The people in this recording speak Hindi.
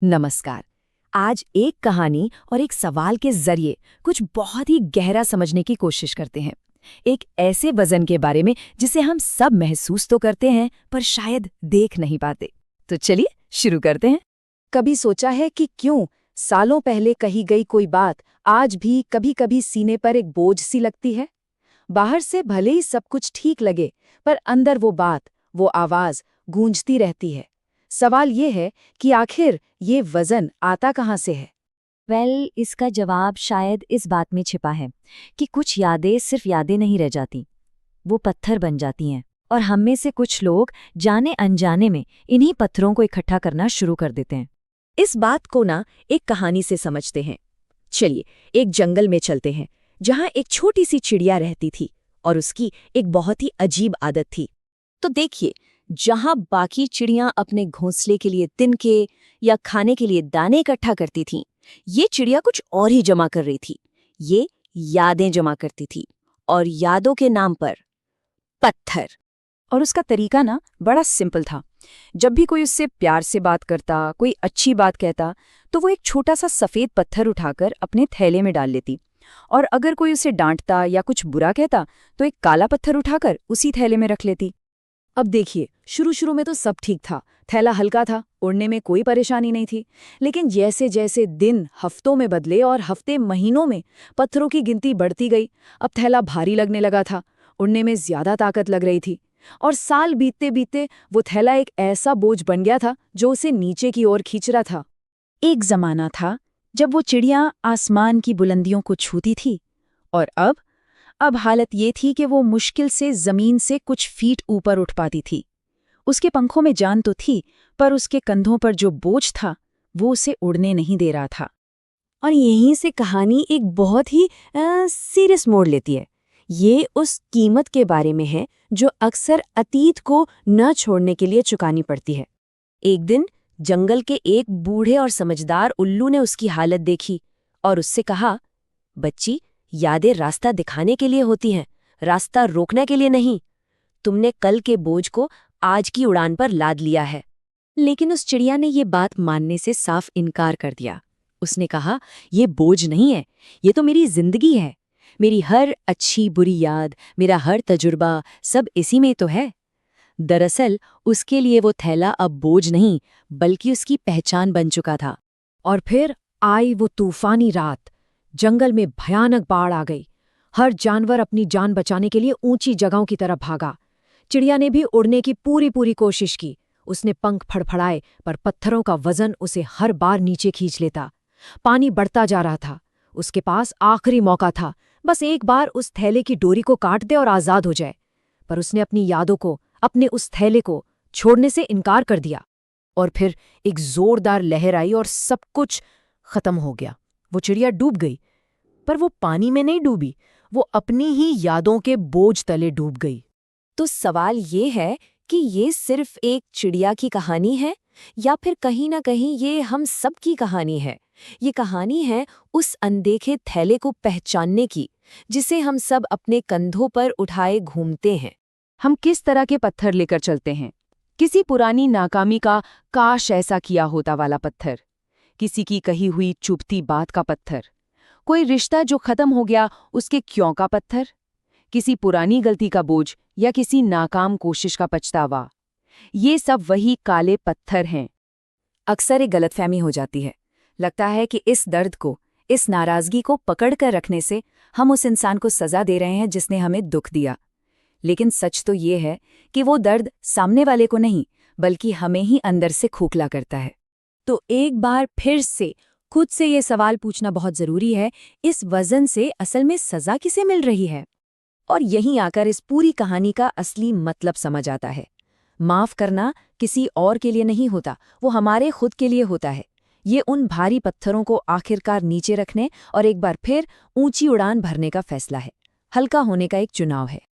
नमस्कार। आज एक कहानी और एक सवाल के जरिए कुछ बहुत ही गहरा समझने की कोशिश करते हैं। एक ऐसे वजन के बारे में जिसे हम सब महसूस तो करते हैं पर शायद देख नहीं पाते। तो चलिए शुरू करते हैं। कभी सोचा है कि क्यों सालों पहले कही गई कोई बात आज भी कभी-कभी सीने पर एक बोझ सी लगती है? बाहर से भले ही सब कुछ ठीक लगे, पर अंदर वो बात, वो आवाज गूंजती रहती है। सवाल ये है कि आखिर ये वजन आता कहाँ से है? इसका जवाब शायद इस बात में छिपा है कि कुछ यादें सिर्फ यादें नहीं रह जाती, वो पत्थर बन जाती हैं। और हम में से कुछ लोग जाने अनजाने में इन्हीं पत्थरों को इकट्ठा करना शुरू कर देते हैं। इस बात को ना एक कहानी से समझते हैं। चलिए एक जंगल में चलते हैं, जहाँ एक छोटी सी चिड़िया रहती थी और उसकी एक बहुत ही अजीब आदत थी। तो देखिए, जहाँ बाकी चिड़ियाँ अपने घोंसले के लिए तिनके या खाने के लिए दाने इकट्ठा करती थीं, ये चिड़िया कुछ और ही जमा कर रही थी। ये यादें जमा करती थी, और यादों के नाम पर पत्थर। और उसका तरीका ना बड़ा सिंपल था। जब भी कोई उससे प्यार से बात करता, कोई अच्छी बात कहता, तो वो एक छोटा सा सफेद पत्थर उठाकर अपने थैले में डाल लेती। और अगर कोई उसे डांटता या कुछ बुरा कहता, तो एक काला पत्थर उठाकर उसी थैले में रख लेती। अब देखिए, शुरू में तो सब ठीक था, थैला हल्का था, उड़ने में कोई परेशानी नहीं थी। लेकिन जैसे जैसे दिन हफ्तों में बदले और हफ्ते महीनों में, पत्थरों की गिनती बढ़ती गई। अब थैला भारी लगने लगा था, उड़ने में ज्यादा ताकत लग रही थी। और साल बीतते बीतते वो थैला एक ऐसा बोझ बन गया था जो उसे नीचे की ओर खींच रहा था। एक जमाना था जब वो चिड़िया आसमान की बुलंदियों को छूती थी, और अब हालत ये थी कि वो मुश्किल से जमीन से कुछ फीट ऊपर उठ पाती थी। उसके पंखों में जान तो थी, पर उसके कंधों पर जो बोझ था वो उसे उड़ने नहीं दे रहा था। और यहीं से कहानी एक बहुत ही सीरियस मोड़ लेती है। ये उस कीमत के बारे में है जो अक्सर अतीत को न छोड़ने के लिए चुकानी पड़ती है। एक दिन जंगल के एक बूढ़े और समझदार उल्लू ने उसकी हालत देखी और उससे कहा, बच्ची, यादें रास्ता दिखाने के लिए होती हैं, रास्ता रोकने के लिए नहीं। तुमने कल के बोझ को आज की उड़ान पर लाद लिया है। लेकिन उस चिड़िया ने ये बात मानने से साफ इनकार कर दिया। उसने कहा, ये बोझ नहीं है, ये तो मेरी जिंदगी है। मेरी हर अच्छी बुरी याद, मेरा हर तजुर्बा, सब इसी में तो है। दरअसल उसके लिए वो थैला अब बोझ नहीं, बल्कि उसकी पहचान बन चुका था। और फिर आई वो तूफानी रात। जंगल में भयानक बाढ़ आ गई। हर जानवर अपनी जान बचाने के लिए ऊंची जगहों की तरफ भागा। चिड़िया ने भी उड़ने की पूरी कोशिश की। उसने पंख फड़फड़ाए, पर पत्थरों का वजन उसे हर बार नीचे खींच लेता। पानी बढ़ता जा रहा था। उसके पास आखिरी मौका था, बस एक बार उस थैले की डोरी को काट दे और आजाद हो जाए। पर उसने अपनी यादों को, अपने उस थैले को छोड़ने से इनकार कर दिया। और फिर एक जोरदार लहर आई और सब कुछ खत्म हो गया। वो चिड़िया डूब गई, पर वो पानी में नहीं डूबी, वो अपनी ही यादों के बोझ तले डूब गई। तो सवाल ये है कि ये सिर्फ एक चिड़िया की कहानी है, या फिर कहीं ना कहीं ये हम सब की कहानी है। ये कहानी है उस अनदेखे थैले को पहचानने की, जिसे हम सब अपने कंधों पर उठाए घूमते हैं। हम किस तरह के पत्थर लेकर चलते हैं? किसी पुरानी नाकामी का काश ऐसा किया होता वाला पत्थर, किसी की कही हुई चुभती बात का पत्थर, कोई रिश्ता जो खत्म हो गया उसके क्यों का पत्थर, किसी पुरानी गलती का बोझ, या किसी नाकाम कोशिश का पछतावा। ये सब वही काले पत्थर हैं। अक्सर एक गलतफहमी हो जाती है। लगता है कि इस दर्द को, इस नाराजगी को पकड़कर रखने से हम उस इंसान को सजा दे रहे हैं जिसने हमें दुख दिया। लेकिन सच तो ये है कि वो दर्द सामने वाले को नहीं, बल्कि हमें ही अंदर से खोखला करता है। तो एक बार फिर से खुद से ये सवाल पूछना बहुत जरूरी है, इस वजन से असल में सजा किसे मिल रही है? और यहीं आकर इस पूरी कहानी का असली मतलब समझ आता है। माफ करना किसी और के लिए नहीं होता, वो हमारे खुद के लिए होता है। ये उन भारी पत्थरों को आखिरकार नीचे रखने और एक बार फिर ऊंची उड़ान भरने का फैसला है। हल्का होने का एक चुनाव है।